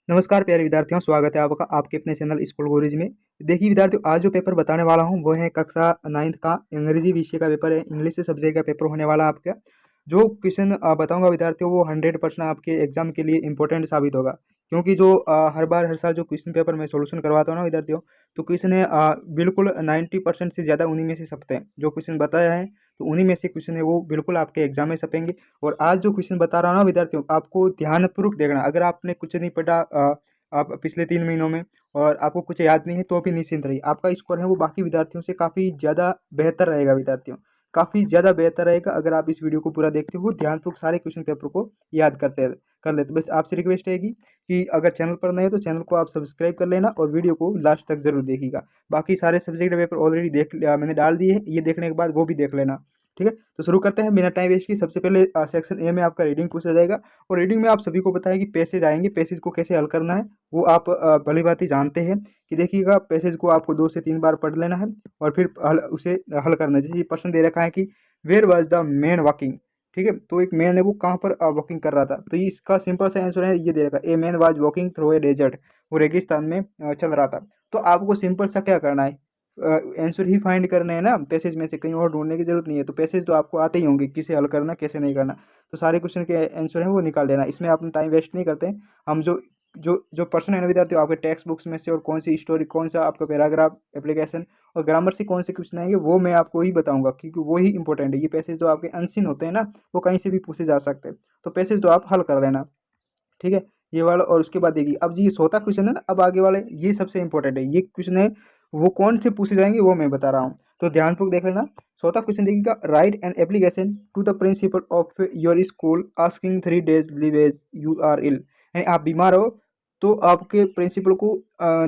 नमस्कार प्यारे विद्यार्थियों, स्वागत है आपका आपके अपने चैनल स्कूल गुरुज में। देखिए विद्यार्थियों, आज जो पेपर बताने वाला हूँ वो है कक्षा 9th का अंग्रेजी विषय का पेपर है। इंग्लिश सब्जेक्ट का पेपर होने वाला है आपका। जो क्वेश्चन बताऊंगा विद्यार्थियों वो 100% आपके एग्जाम के लिए इंपॉर्टेंट साबित होगा। क्योंकि जो हर बार हर साल जो क्वेश्चन पेपर मैं सोल्यूशन करवाता हूँ ना विद्यार्थियों, तो क्वेश्चन है बिल्कुल 90% से ज़्यादा उन्हीं में से छपते हैं। जो क्वेश्चन बताया है तो उन्हीं में से क्वेश्चन है वो बिल्कुल आपके एग्जाम में छपेंगे। और आज जो क्वेश्चन बता रहा हूँ ना विद्यार्थियों, आपको ध्यानपूर्वक देखना। अगर आपने कुछ नहीं पढ़ा आप पिछले 3 महीनों में और आपको कुछ याद नहीं है तो भी निश्चिंत रहिए, आपका स्कोर है वो बाकी विद्यार्थियों से काफ़ी ज़्यादा बेहतर रहेगा विद्यार्थियों। काफ़ी ज़्यादा बेहतर रहेगा अगर आप इस वीडियो को पूरा देखते हो, ध्यानपूर्वक सारे क्वेश्चन पेपर को याद कर लेते। बस आपसे रिक्वेस्ट रहेगी कि अगर चैनल पर नए हो तो चैनल को आप सब्सक्राइब कर लेना और वीडियो को लास्ट तक जरूर देखिएगा। बाकी सारे सब्जेक्ट पेपर ऑलरेडी मैंने डाल दिए हैं, ये देखने के बाद वो भी देख लेना। ठीक है, तो शुरू करते हैं बिना टाइम वेस्ट की। सबसे पहले सेक्शन ए में आपका रीडिंग पूछा जाएगा। और रीडिंग में आप सभी को पता है कि पैसेज आएंगे, पैसेज को कैसे हल करना है वो आप भली भांति जानते हैं। कि देखिएगा, पैसेज को आपको 2 से 3 बार पढ़ लेना है और फिर उसे हल करना है। जैसे ये प्रश्न दे रखा है कि where was the man walking. ठीक है, तो एक मैन है वो कहाँ पर वॉकिंग कर रहा था, तो ये इसका सिंपल सा आंसर है, ये दे रखा है a man was walking through a desert. वो रेगिस्तान में चल रहा था। तो आपको सिंपल सा क्या करना है, आंसर ही फाइंड करने हैं ना पैसेज में से, कहीं और ढूंढने की जरूरत नहीं है। तो पैसेज तो आपको आते ही होंगे, किसे हल करना कैसे नहीं करना। तो सारे क्वेश्चन के आंसर हैं वो निकाल लेना, इसमें अपना टाइम वेस्ट नहीं करते हैं। हम जो जो जो पर्सन है ना विद्यार्थियों, आपके टेक्स्ट बुक्स में से और कौन सी स्टोरी, कौन सा आपका पैराग्राफ, एप्लीकेशन और ग्रामर से कौन से क्वेश्चन आएंगे वो मैं आपको ही बताऊंगा, क्योंकि वो ही इंपॉर्टेंट है। ये पैसेज जो आपके अनसीन होते हैं ना, वो कहीं से भी पूछे जा सकते हैं। तो पैसेज तो आप हल कर लेना। ठीक है, ये वाला। और उसके बाद देखिए, अब जी ये 100वां क्वेश्चन है ना, अब आगे वाले ये सबसे इंपॉर्टेंट है। ये क्वेश्चन है वो कौन से पूछे जाएंगे वो मैं बता रहा हूँ, तो ध्यानपूर्वक देख लेना। 100वां क्वेश्चन देखिएगा, write an application to the principal of your school asking 3 days leave as you are ill. यानी आप बीमार हो तो आपके प्रिंसिपल को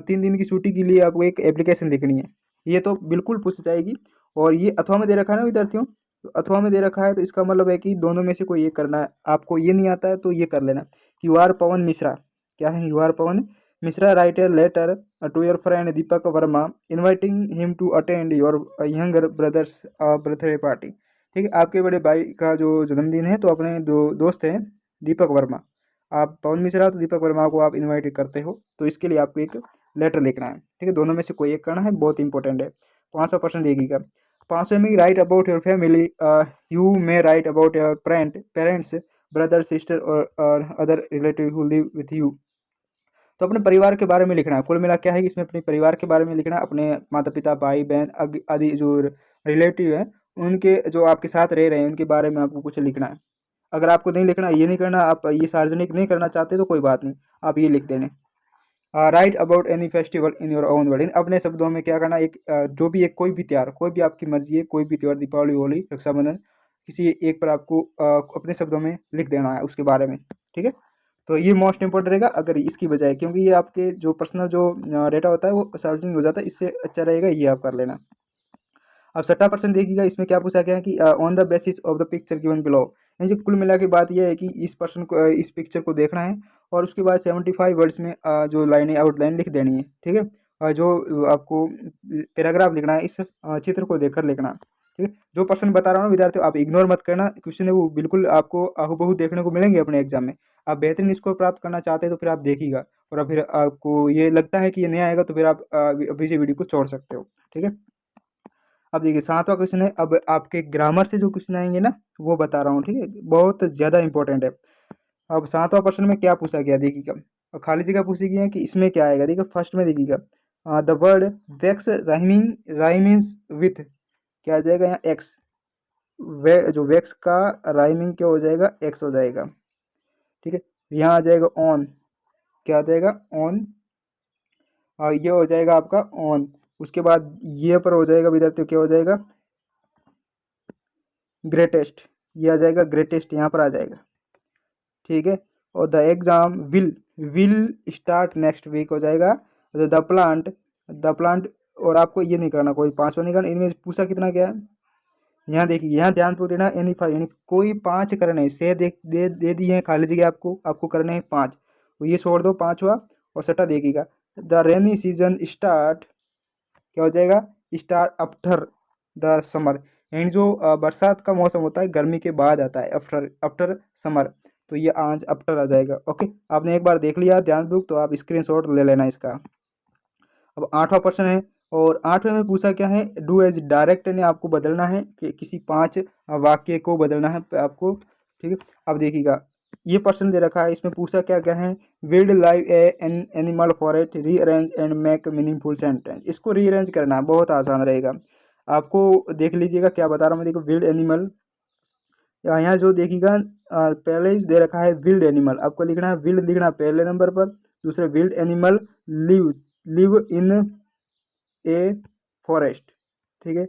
3 दिन की छुट्टी के लिए आपको एक एप्लीकेशन लिखनी है। ये तो बिल्कुल पूछ जाएगी। और ये अथवा में दे रखा है ना विद्यार्थियों, तो अथवा में दे रखा है तो इसका मतलब है कि दोनों में से कोई एक करना है। आपको ये नहीं आता है तो ये कर लेना। यू आर पवन मिश्रा, क्या है, you are Pawan Mishra write a letter to your friend Deepak Verma inviting him to attend your younger brother's birthday party. ठीक है, आपके बड़े भाई का जो जन्मदिन है तो अपने दो दोस्त हैं दीपक वर्मा, आप पवन मिश्रा तो दीपक वर्मा को आप इनवाइट करते हो, तो इसके लिए आपको एक लेटर लिखना है। ठीक है, दोनों में से कोई एक करना है, बहुत इंपॉर्टेंट है। 500% देगी। 500 में write about your family, you may write about your parents, brother sister और other relative who live with you. तो अपने परिवार के बारे में लिखना है। कुल मिला क्या है कि इसमें अपने परिवार के बारे में लिखना है, अपने माता पिता भाई बहन आदि जो रिलेटिव हैं उनके, जो आपके साथ रह रहे हैं उनके बारे में आपको कुछ लिखना है। अगर आपको नहीं लिखना, ये नहीं करना, आप ये सार्वजनिक नहीं करना चाहते तो कोई बात नहीं, आप ये लिख देने। Right about any festival in your own word. अपने शब्दों में क्या करना, एक जो भी एक कोई भी त्यौहार, कोई भी आपकी मर्जी है, कोई भी त्यौहार, दीपावली, होली, रक्षाबंधन, किसी एक पर आपको अपने शब्दों में लिख देना है उसके बारे में। ठीक है, तो ये मोस्ट इंपॉर्टेंट रहेगा अगर इसकी बजाय, क्योंकि ये आपके जो पर्सनल जो डेटा होता है वो सार्वजनिक हो जाता है, इससे अच्छा रहेगा ये आप कर लेना। अब 60% देखिएगा, इसमें क्या पूछा गया है कि on the basis of the picture given below. यानी कि कुल मिला के बात यह है कि इस पर्सन को इस पिक्चर को देखना है और उसके बाद 75 वर्ड्स में जो लाइनें आउटलाइन लिख देनी है। ठीक है, जो आपको पैराग्राफ लिखना है इस चित्र को देखकर लिखना। ठीक है, जो पर्सन बता रहा हूँ विद्यार्थियों, आप इग्नोर मत करना, क्वेश्चन है वो बिल्कुल आपको हूबहू देखने को मिलेंगे अपने एग्जाम में। आप बेहतरीन स्कोर प्राप्त करना चाहते हैं तो फिर आप देखिएगा, और फिर आपको ये लगता है कि ये नहीं आएगा तो फिर आप अभी से वीडियो को छोड़ सकते हो। ठीक है, अब देखिए 7वां क्वेश्चन है। अब आपके ग्रामर से जो क्वेश्चन आएंगे ना वो बता रहा हूँ। ठीक है, बहुत ज़्यादा इंपॉर्टेंट है। अब 7वां क्वेश्चन में क्या पूछा गया देखिएगा, और खाली जगह पूछी गई है कि इसमें क्या आएगा। देखिए फर्स्ट में देखिएगा, the word wax rhymings with, क्या आ जाएगा यहाँ एक्स। वे जो वैक्स का राइमिंग क्या हो जाएगा, एक्स हो जाएगा। ठीक है, यहाँ आ जाएगा ऑन, क्या आ जाएगा ऑन, और ये हो जाएगा आपका ऑन। उसके बाद ये पर हो जाएगा विद्यार्थियों, क्या हो जाएगा, ग्रेटेस्ट, ये आ जाएगा ग्रेटेस्ट, यहाँ पर आ जाएगा। ठीक है, और the exam will start next week हो जाएगा। द प्लांट, और आपको ये नहीं करना, कोई पांचवा नहीं करना। इनमें पूछा कितना क्या है, यहाँ देखिए, यहाँ ध्यान तो देना, एनी फाइव यानी कोई 5 करने हैं। से दे दिए हैं खाली जगह, आपको करने हैं 5, तो ये छोड़ दो 5वां। और सटा देखिएगा, द रेनी सीजन स्टार्ट, क्या हो जाएगा, स्टार्ट आफ्टर द समर। यानी जो बरसात का मौसम होता है गर्मी के बाद आता है, आफ्टर आफ्टर समर। तो ये आज आफ्टर आ जाएगा। ओके, आपने एक बार देख लिया ध्यानपूर्वक तो आप स्क्रीनशॉट ले लेना इसका। अब 8वां प्रश्न है, और 8वें में पूछा क्या है, डू एज डायरेक्ट ने आपको बदलना है कि किसी 5 वाक्य को बदलना है आपको। ठीक है, अब देखिएगा ये प्रश्न दे रखा है, इसमें पूछा क्या क्या है, wild live an animal forest rearrange and make meaningful sentence. इसको रीअरेंज करना है, बहुत आसान रहेगा। आपको देख लीजिएगा क्या बता रहा हूँ मैं, देखो विल्ड एनिमल, यहाँ जो देखिएगा पहले ही दे रखा है विल्ड एनिमल, आपको लिखना है विल्ड, लिखना है पहले नंबर पर। दूसरे wild animal live, live in a forest. ठीक है,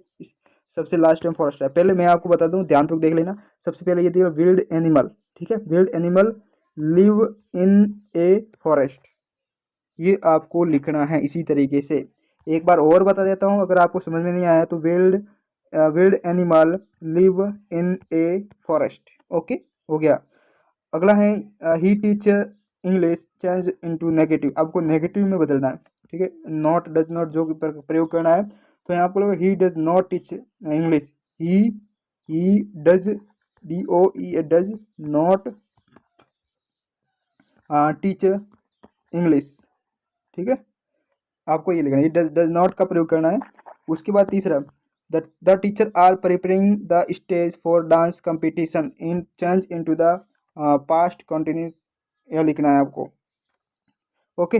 सबसे लास्ट टाइम फॉरेस्ट है। पहले मैं आपको बता दूं, ध्यानपूर्वक देख लेना। सबसे पहले ये दिया विल्ड एनिमल, ठीक है, wild animal live in a forest, ये आपको लिखना है इसी तरीके से। एक बार और बता देता हूँ अगर आपको समझ में नहीं आया तो, wild wild animal live in a forest. Okay, हो गया। अगला है he teach English change into negative, आपको नेगेटिव में बदलना है। ठीक है, नॉट डज नॉट जो प्रयोग करना है, तो यहाँ पर he does not teach English, he does DOE does not teach English. ठीक है, आपको ये लिखना है, डज नॉट का प्रयोग करना है। उसके बाद तीसरा, the teacher are preparing the stage for dance competition in change into the past continuous, यह लिखना है आपको। ओके,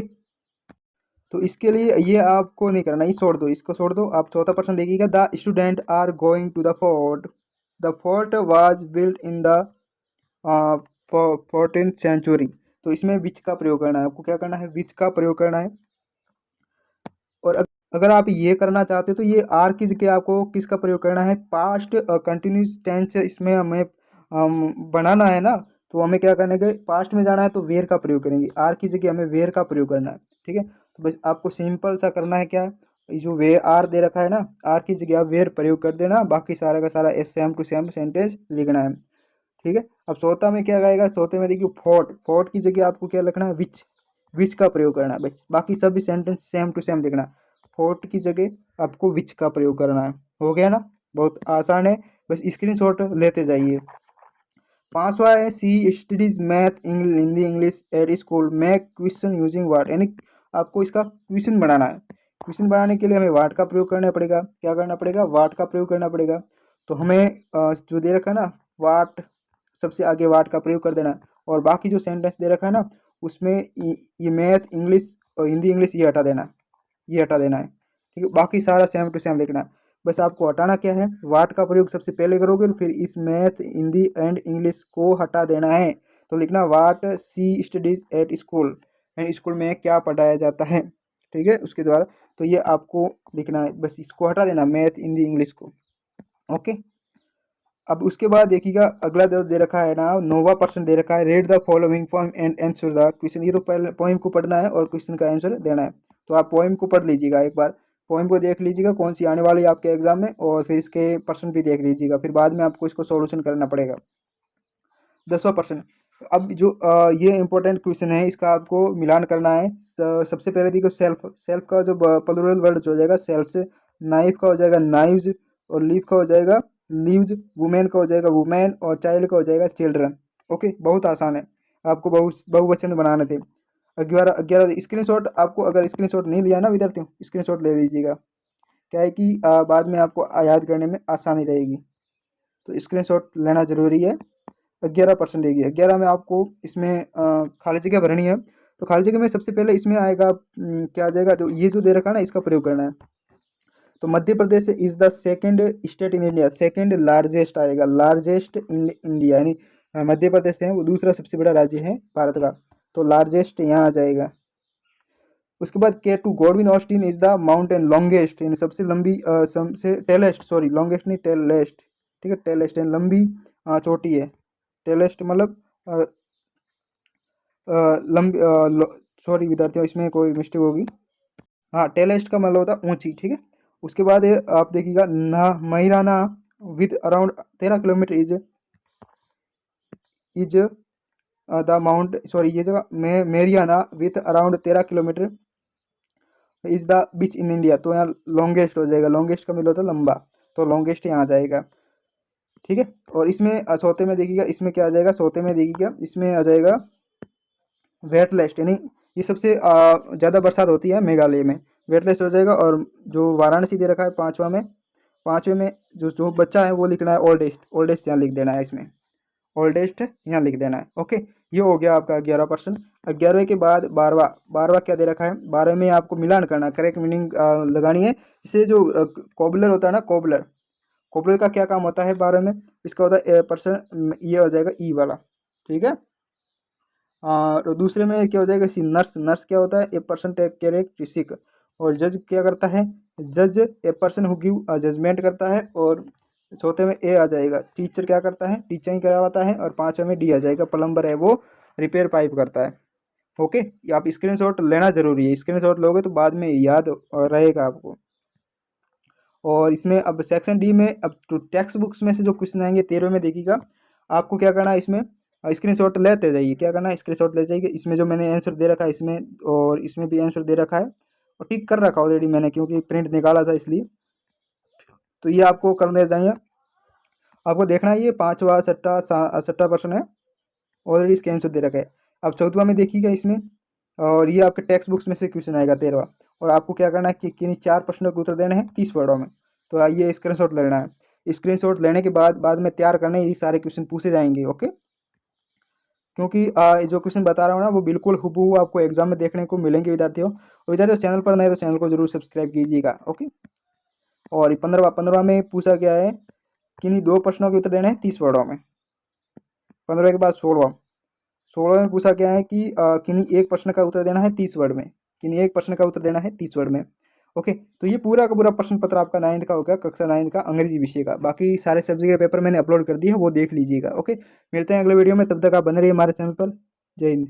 तो इसके लिए ये आपको नहीं करना, ये छोड़ दो, इसको छोड़ दो। आप चौथा प्रश्न देखिएगा, the student are going to the fort, the fort was built in the 14th century. तो इसमें विच का प्रयोग करना है, आपको क्या करना है, विच का प्रयोग करना है। और अगर आप ये करना चाहते हो तो ये आर की जगह आपको किसका प्रयोग करना है, पास्ट कंटिन्यूस टेंस इसमें हमें बनाना है ना, तो हमें क्या करना है, पास्ट में जाना है तो वेयर का प्रयोग करेंगे, आर की जगह हमें वेयर का प्रयोग करना है। ठीक है, तो बस आपको सिंपल सा करना है क्या, जो वे आर दे रखा है ना, आर की जगह आप वेयर प्रयोग कर देना, बाकी सारा का सारा सेम टू सेम सेंटेंस लिखना है। ठीक है, अब चौथा में क्या आएगा, चौथे में देखिए फोर्ट, फोर्ट की जगह आपको क्या लिखना है, विच का प्रयोग करना है। बस बाकी सभी सेंटेंस सेम टू सेम लिखना है, फोर्ट की जगह आपको विच का प्रयोग करना है। हो गया ना, बहुत आसान है, बस स्क्रीनशॉट लेते जाइए। 5वां है, she studies math Hindi English at school, make question using word, यानी आपको इसका क्वेश्चन बनाना है। क्वेश्चन बनाने के लिए हमें वाट का प्रयोग करना पड़ेगा, क्या करना पड़ेगा, वाट का प्रयोग करना पड़ेगा। तो हमें जो दे रखा है ना वाट, सबसे आगे वाट का प्रयोग कर देना है, और बाकी जो सेंटेंस दे रखा है ना उसमें ये मैथ इंग्लिश और हिंदी इंग्लिश ये हटा देना है, ये हटा देना है। ठीक है, बाकी सारा सेम टू सेम लिखना है। बस आपको हटाना क्या है, वाट का प्रयोग सबसे पहले करोगे, फिर इस मैथ हिंदी एंड इंग्लिश को हटा देना है। तो लिखना what she studies at school, and school में क्या पढ़ाया जाता है। ठीक है, उसके द्वारा, तो ये आपको लिखना है, बस इसको हटा देना मैथ हिंदी इंग्लिश को। ओके, अब उसके बाद देखिएगा अगला दे रखा है ना, 9वां प्रश्न दे रखा है, read the following poem and answer the question. ये तो पहले पोएम को पढ़ना है और क्वेश्चन का आंसर देना है। तो आप पोएम को पढ़ लीजिएगा, एक बार पोएम को देख लीजिएगा कौन सी आने वाली है आपके एग्जाम में, और फिर इसके प्रश्न भी देख लीजिएगा, फिर बाद में आपको इसको सॉल्यूशन करना पड़ेगा। 10वां प्रश्न, अब जो ये इंपॉर्टेंट क्वेश्चन है, इसका आपको मिलान करना है। सबसे पहले देखो सेल्फ, सेल्फ का जो प्लूरल वर्ड हो जाएगा सेल्फ से, नाइफ का हो जाएगा नाइव्स, और लीव का हो जाएगा लीव्स, वुमेन का हो जाएगा वुमेन, और चाइल्ड का हो जाएगा चिल्ड्रन। ओके, बहुत आसान है, आपको बहुवचन बनाने थे। 11 11 स्क्रीनशॉट, आपको अगर स्क्रीनशॉट नहीं लिया ना विद्यार्थियों, स्क्रीनशॉट ले लीजिएगा, क्या है कि बाद में आपको याद करने में आसानी रहेगी, तो स्क्रीनशॉट लेना जरूरी है। 11% देगी, 11 में आपको इसमें खाली जगह भरनी है। तो खाली जगह में सबसे पहले इसमें आएगा क्या आ जाएगा, तो ये जो दे रखा है ना इसका प्रयोग करना है। तो Madhya Pradesh is the second state in India, second largest आएगा, लार्जेस्ट इन इंडिया, यानी मध्य प्रदेश है वो दूसरा सबसे बड़ा राज्य है भारत का, तो लार्जेस्ट यहाँ आ जाएगा। उसके बाद K two Godwin Austen is the mountain longest, यानी सबसे लंबी सबसे टेलेस्ट, सॉरी लॉन्गेस्ट नहीं टेलेस्ट, ठीक है, टेलेस्ट यानी लंबी चोटी है, टेलेस्ट मतलब लंबी, सॉरी विद्यार्थियों इसमें कोई मिस्टेक होगी, हाँ टेलेस्ट का मतलब होता है ऊंची। ठीक है, उसके बाद आप देखिएगा ना Marina with around 13 kilometre is the mount, sorry ये जगह Marina with around 13 kilometre is the beach in India, तो यहाँ लॉन्गेस्ट हो जाएगा, लॉन्गेस्ट का मतलब होता है लंबा, तो लॉन्गेस्ट यहाँ आ जाएगा। ठीक है। और इसमें चौथे में देखिएगा, इसमें क्या आ जाएगा, चौथे में देखिएगा इसमें आ जाएगा वेटलिस्ट, यानी ये सबसे ज़्यादा बरसात होती है मेघालय में, वेटलिस्ट हो जाएगा। और जो वाराणसी दे रखा है पाँचवा में, पाँचवें में जो जो बच्चा है वो लिखना है ओल्डेस्ट, ओल्डेस्ट यहाँ लिख देना है, इसमें ओल्डेस्ट यहाँ लिख देना है। ओके, ये हो गया आपका 11%। 11वें के बाद 12वां, 12वां क्या दे रखा है, 12वें में आपको मिलान करना है, करेक्ट मीनिंग लगानी है। इसे जो कोबलर होता है ना, कोबलर, कोबलर का क्या काम होता है 12 में, इसका होता है परसेंट, ये हो जाएगा ई वाला, ठीक है। और दूसरे में क्या हो जाएगा, सी नर्स, नर्स क्या होता है, a person take care a sick. और जज क्या करता है, जज a person who give judgement करता है। और चौथे में ए आ जाएगा, टीचर क्या करता है, टीचिंग करवाता है। और पाँचवें में डी आ जाएगा, प्लम्बर है वो रिपेयर पाइप करता है। ओके, ये आप स्क्रीनशॉट लेना जरूरी है, स्क्रीनशॉट लोगे तो बाद में याद रहेगा आपको। और इसमें अब सेक्शन डी में अब तो टेक्स्ट बुक्स में से जो क्वेश्चन आएंगे 13वें में देखिएगा, आपको क्या करना है, इसमें स्क्रीनशॉट लेते जाइए, क्या करना है, स्क्रीनशॉट ले जाइए। इसमें जो मैंने आंसर दे रखा है इसमें, और इसमें भी आंसर दे रखा है और टिक कर रखा ऑलरेडी मैंने, क्योंकि प्रिंट निकाला था इसलिए। तो ये आपको करने जाइए, आपको देखना है ये पाँचवा छठा पर्सन है, ऑलरेडी इसके आंसर दे रखा है। अब चौथवा में देखिएगा इसमें, और ये आपके टेक्स्ट बुक्स में से क्वेश्चन आएगा 13वां। और आपको क्या करना है कि किन्हीं 4 प्रश्नों के उत्तर देने हैं 30 वर्डों में। तो आइए स्क्रीनशॉट लेना है, स्क्रीनशॉट लेने के बाद में तैयार करने ये सारे क्वेश्चन पूछे जाएंगे। ओके, क्योंकि जो क्वेश्चन बता रहा हूँ ना वो बिल्कुल हुबहू आपको एग्जाम में देखने को मिलेंगे विद्यार्थियों। और विद्यार्थियों चैनल पर नए तो चैनल को जरूर सब्सक्राइब कीजिएगा। ओके, और 15वां में पूछा गया है, किन्हीं 2 प्रश्नों के उत्तर देने हैं 30 वर्डों में। 15 के बाद 16 में पूछा गया है कि किन्हीं एक प्रश्न का उत्तर देना है 30 वर्ड में, किन्हीं एक प्रश्न का उत्तर देना है 30 वर्ड में। ओके, तो ये पूरा का पूरा प्रश्न पत्र आपका 9th का हो गया, कक्षा 9th का अंग्रेजी विषय का। बाकी सारे सब्जेक्ट के पेपर मैंने अपलोड कर दिए हैं, वो देख लीजिएगा। ओके, मिलते हैं अगले वीडियो में, तब तक आप बने रहिए हमारे चैनल पर। जय हिंद।